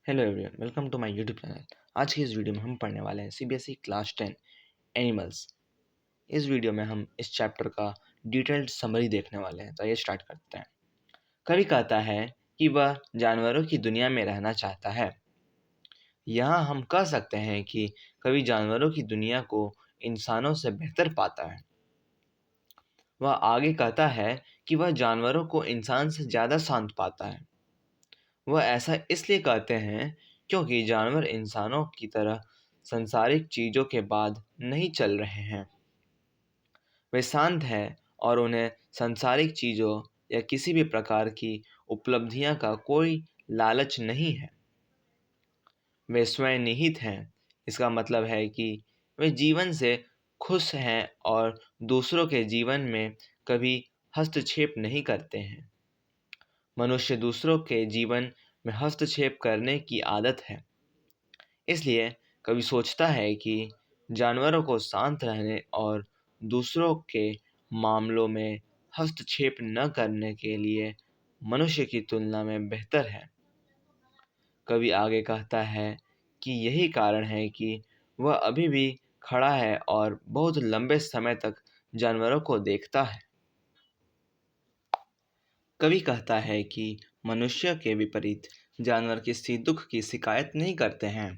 Hello everyone, welcome to my YouTube channel. आज की इस वीडियो में हम पढ़ने वाले हैं सीबीएसई क्लास 10 एनिमल्स। इस वीडियो में हम इस चैप्टर का डिटेल्ड समरी देखने वाले हैं। तो ये स्टार्ट करते हैं। कवि कहता है कि वह जानवरों की दुनिया में रहना चाहता है। यहाँ हम कह सकते हैं कि कवि जानवरों की दुनिया को इंसानों से बेहतर पाता है। वह आगे कहता है कि वह जानवरों को इंसान से ज़्यादा शांत पाता है। वह ऐसा इसलिए कहते हैं क्योंकि जानवर इंसानों की तरह सांसारिक चीजों के बाद नहीं चल रहे हैं। वे शांत हैं और उन्हें सांसारिक चीजों या किसी भी प्रकार की उपलब्धियां का कोई लालच नहीं है। वे स्वयं निहित हैं। इसका मतलब है कि वे जीवन से खुश हैं और दूसरों के जीवन में कभी हस्तक्षेप नहीं करते हैं। मनुष्य दूसरों के जीवन में हस्तक्षेप करने की आदत है। इसलिए कवि सोचता है कि जानवरों को शांत रहने और दूसरों के मामलों में हस्तक्षेप न करने के लिए मनुष्य की तुलना में बेहतर है। कवि आगे कहता है कि यही कारण है कि वह अभी भी खड़ा है और बहुत लंबे समय तक जानवरों को देखता है। कवि कहता है कि मनुष्य के विपरीत जानवर किसी दुख की शिकायत नहीं करते हैं।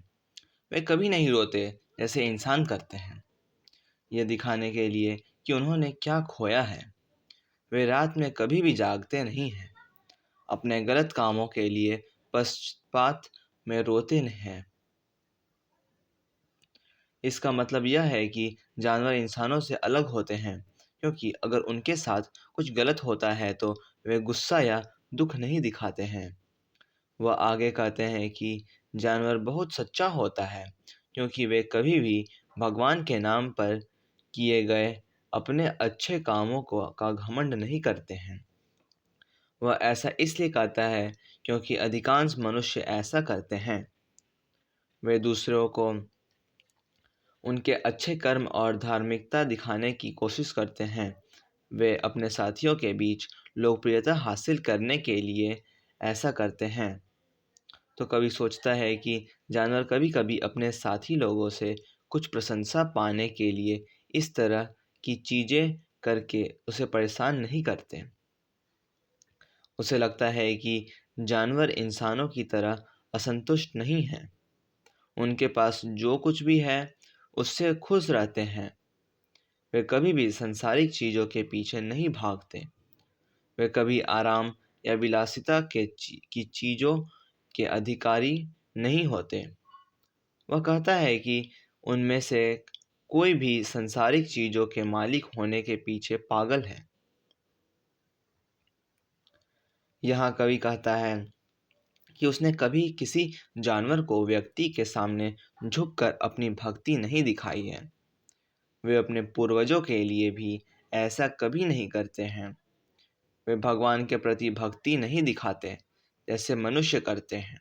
वे कभी नहीं रोते जैसे इंसान करते हैं, यह दिखाने के लिए कि उन्होंने क्या खोया है। वे रात में कभी भी जागते नहीं हैं। अपने गलत कामों के लिए पश्चाताप में रोते हैं। इसका मतलब यह है कि जानवर इंसानों से अलग होते हैं, क्योंकि अगर उनके साथ कुछ गलत होता है तो वे गुस्सा या दुख नहीं दिखाते हैं। वह आगे कहते हैं कि जानवर बहुत सच्चा होता है, क्योंकि वे कभी भी भगवान के नाम पर किए गए अपने अच्छे कामों को का घमंड नहीं करते हैं। वह ऐसा इसलिए कहता है क्योंकि अधिकांश मनुष्य ऐसा करते हैं। वे दूसरों को उनके अच्छे कर्म और धार्मिकता दिखाने की कोशिश करते हैं। वे अपने साथियों के बीच लोकप्रियता हासिल करने के लिए ऐसा करते हैं। तो कवि सोचता है कि जानवर कभी-कभी अपने साथी लोगों से कुछ प्रशंसा पाने के लिए इस तरह की चीज़ें करके उसे परेशान नहीं करते। उसे लगता है कि जानवर इंसानों की तरह असंतुष्ट नहीं हैं। उनके पास जो कुछ भी है उससे खुश रहते हैं। वे कभी भी सांसारिक चीज़ों के पीछे नहीं भागते। वे कभी आराम या विलासिता की चीज़ों के अधिकारी नहीं होते। वह कहता है कि उनमें से कोई भी सांसारिक चीज़ों के मालिक होने के पीछे पागल है। यहाँ कवि कहता है कि उसने कभी किसी जानवर को व्यक्ति के सामने झुककर अपनी भक्ति नहीं दिखाई है। वे अपने पूर्वजों के लिए भी ऐसा कभी नहीं करते हैं। वे भगवान के प्रति भक्ति नहीं दिखाते जैसे मनुष्य करते हैं।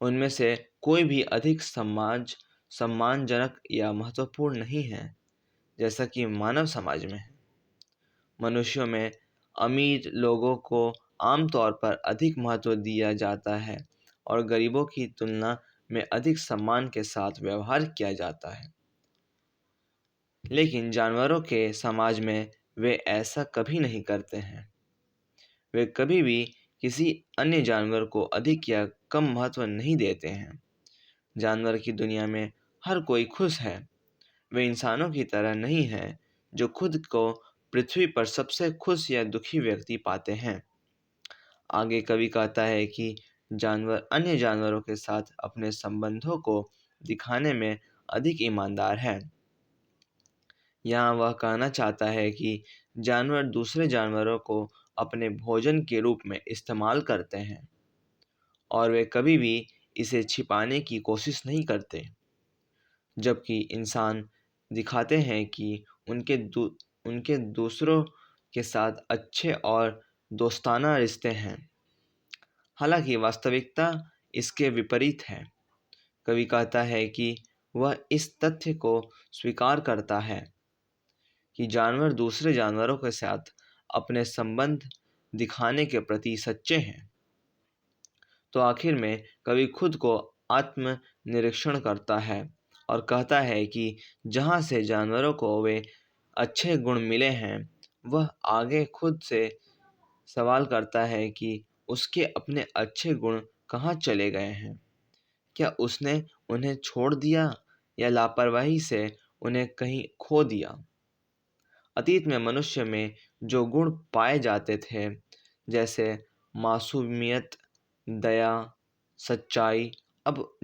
उनमें से कोई भी अधिक सम्मानजनक या महत्वपूर्ण नहीं है जैसा कि मानव समाज में है। मनुष्यों में अमीर लोगों को आमतौर पर अधिक महत्व दिया जाता है और गरीबों की तुलना में अधिक सम्मान के साथ व्यवहार किया जाता है। लेकिन जानवरों के समाज में वे ऐसा कभी नहीं करते हैं। वे कभी भी किसी अन्य जानवर को अधिक या कम महत्व नहीं देते हैं। जानवर की दुनिया में हर कोई खुश है। वे इंसानों की तरह नहीं हैं जो खुद को पृथ्वी पर सबसे खुश या दुखी व्यक्ति पाते हैं। आगे कवि कहता है कि जानवर अन्य जानवरों के साथ अपने संबंधों को दिखाने में अधिक ईमानदार है। यहाँ वह कहना चाहता है कि जानवर दूसरे जानवरों को अपने भोजन के रूप में इस्तेमाल करते हैं और वे कभी भी इसे छिपाने की कोशिश नहीं करते, जबकि इंसान दिखाते हैं कि उनके दूसरों के साथ अच्छे और दोस्ताना रिश्ते हैं। हालांकि वास्तविकता इसके विपरीत है। कवि कहता है कि वह इस तथ्य को स्वीकार करता है कि जानवर दूसरे जानवरों के साथ अपने संबंध दिखाने के प्रति सच्चे हैं। तो आखिर में कवि खुद को आत्मनिरीक्षण करता है और कहता है कि जहाँ से जानवरों को वे अच्छे गुण मिले हैं, वह आगे खुद से सवाल करता है कि उसके अपने अच्छे गुण कहाँ चले गए हैं। क्या उसने उन्हें छोड़ दिया या लापरवाही से उन्हें कहीं खो दिया। अतीत में मनुष्य में जो गुण पाए जाते थे, जैसे मासूमियत, दया, सच्चाई, अब